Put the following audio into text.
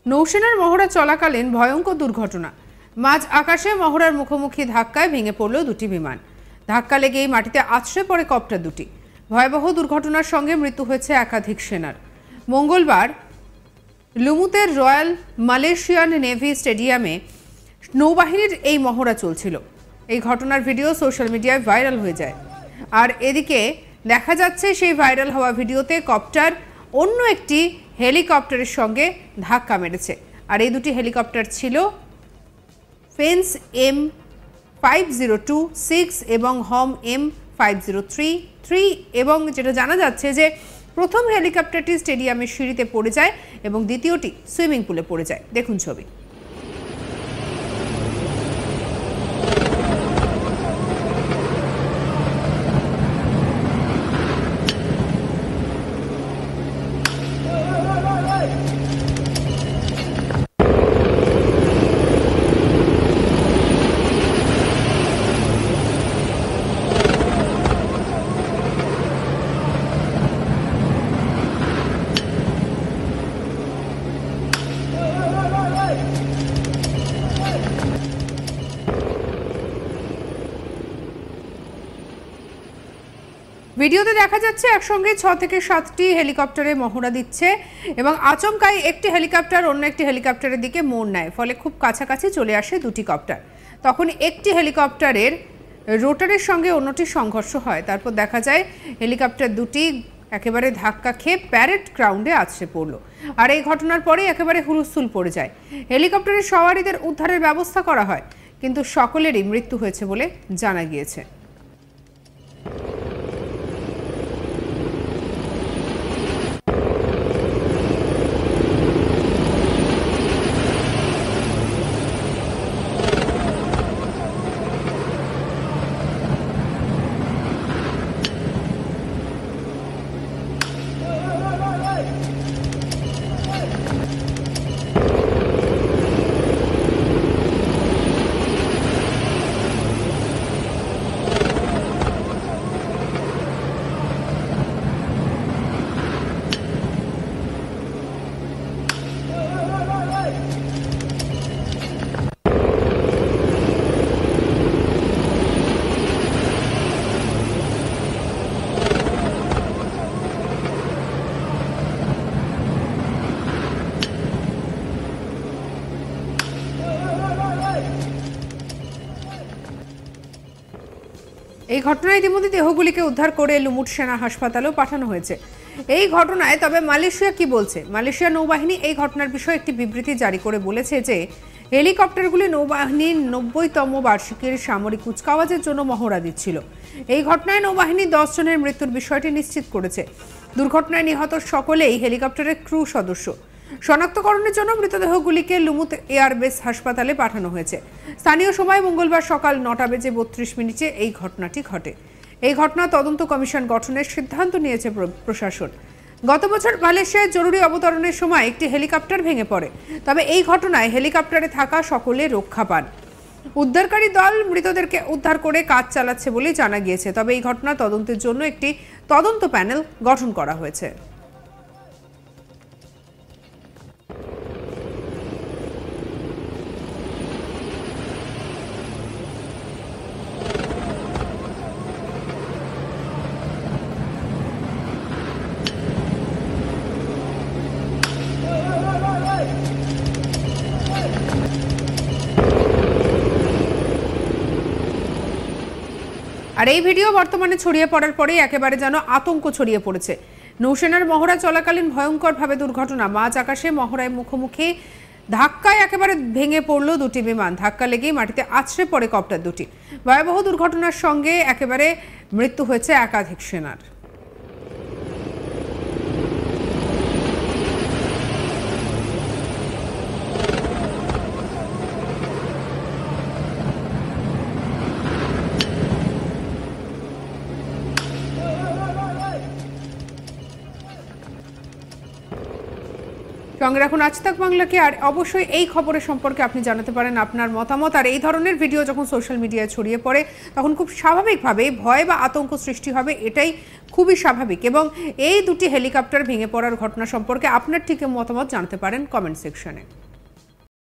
নৌসেনার মহড়া চলাকালীন ভয়ঙ্কর দুর্ঘটনা। মাঝ আকাশে মহড়ার মুখোমুখি ধাক্কায় ভেঙে পড়ল দুটি বিমান। ধাক্কা লেগেই মাটিতে আছড়ে পড়ে কপ্টার দুটি। ভয়াবহ দুর্ঘটনার সঙ্গে মৃত্যু হয়েছে একাধিক সেনার। মঙ্গলবার লুমুতের রয়্যাল মালয়েশিয়ান নেভি স্টেডিয়ামে নৌবাহিনীর এই মহড়া চলছিল। এই ঘটনার ভিডিও সোশ্যাল মিডিয়ায় ভাইরাল হয়ে যায়। আর এদিকে দেখা যাচ্ছে সেই ভাইরাল হওয়া ভিডিওতে কপ্টার অন্য একটি হেলিকপ্টারের সঙ্গে ধাক্কা মেরেছে। আর এই দুটি হেলিকপ্টার ছিল ফেন্স M5026 এবং হম M5033 এবং যেটা জানা যাচ্ছে যে প্রথম হেলিকপ্টারটি স্টেডিয়ামের সিঁড়িতে পড়ে যায় এবং দ্বিতীয়টি সুইমিং পুলে পড়ে যায়। দেখুন ছবি। ভিডিওতে দেখা যাচ্ছে একসঙ্গে 6 থেকে 7টি হেলিকপ্টারে মহড়া দিচ্ছে এবং আচমকাই একটি হেলিকপ্টার অন্য একটি হেলিকপ্টারের দিকে মোড় নেয়, ফলে খুব কাছাকাছি চলে আসে দুটি কপ্টার। তখন একটি হেলিকপ্টারের রোটারের সঙ্গে অন্যটির সংঘর্ষ হয়। তারপর দেখা যায় হেলিকপ্টার দুটি একেবারে ধাক্কা খেয়ে প্যারেড গ্রাউন্ডে আছড়ে পড়ল। আর এই ঘটনার পরেই একেবারে হুলস্থুল পড়ে যায়। হেলিকপ্টারের সওয়ারিদের উদ্ধারের ব্যবস্থা করা হয়, কিন্তু সকলেরই মৃত্যু হয়েছে বলে জানা গিয়েছে। এই ঘটনায় ইতিমধ্যে দেহগুলিকে উদ্ধার করে লুমুট সেনা হাসপাতালেও পাঠানো হয়েছে। এই ঘটনায় তবে মালয়েশিয়া কি বলছে? মালয়েশিয়া নৌবাহিনী এই ঘটনার বিষয়ে একটি বিবৃতি জারি করে বলেছে যে হেলিকপ্টারগুলি নৌবাহিনীর 90তম বার্ষিকীর সামরিক কুচকাওয়াজের জন্য মহড়া দিচ্ছিল। এই ঘটনায় নৌবাহিনী 10 জনের মৃত্যুর বিষয়টি নিশ্চিত করেছে। দুর্ঘটনায় নিহত সকলেই হেলিকপ্টারের ক্রু সদস্য। শনাক্তকরণের জন্য মৃতদেহগুলিকে লুমুত এয়ারবেস হাসপাতালে পাঠানো হয়েছে। স্থানীয় সময় মঙ্গলবার সকাল 9:32 এই ঘটনাটি ঘটে। এই ঘটনা তদন্ত কমিশন গঠনের সিদ্ধান্ত নিয়েছে প্রশাসন। গত বছর মালয়েশিয়ায় জরুরি অবতরণের সময় একটি হেলিকপ্টার ভেঙে পড়ে, তবে এই ঘটনায় হেলিকপ্টারে থাকা সকলে রক্ষা পান। উদ্ধারকারী দল মৃতদেরকে উদ্ধার করে কাজ চালাচ্ছে বলে জানা গিয়েছে। তবে এই ঘটনা তদন্তের জন্য একটি তদন্ত প্যানেল গঠন করা হয়েছে। আর এই ভিডিও বর্তমানে ছড়িয়ে পড়ার পরেই একেবারে যেন আতঙ্ক ছড়িয়ে পড়েছে। নৌসেনার মহড়া চলাকালীন ভয়ঙ্করভাবে দুর্ঘটনা। মাঝ আকাশে মহড়ায় মুখোমুখি ধাক্কায় একেবারে ভেঙে পড়ল দুটি বিমান। ধাক্কা লেগেই মাটিতে আছড়ে পড়ে কপ্টার দুটি। ভয়াবহ দুর্ঘটনার সঙ্গে একেবারে মৃত্যু হয়েছে একাধিক সেনার। সঙ্গে রাখুন আজ তাক বাংলাকে। আর অবশ্যই এই খবরের সম্পর্কে আপনি জানাতে পারেন আপনার মতামত। আর এই ধরনের ভিডিও যখন সোশ্যাল মিডিয়ায় ছড়িয়ে পড়ে তখন খুব স্বাভাবিকভাবে ভয় বা আতঙ্ক সৃষ্টি হবে, এটাই খুবই স্বাভাবিক। এবং এই দুটি হেলিকপ্টার ভেঙে পড়ার ঘটনা সম্পর্কে আপনার ঠিক মতামত জানাতে পারেন কমেন্ট সেকশনে।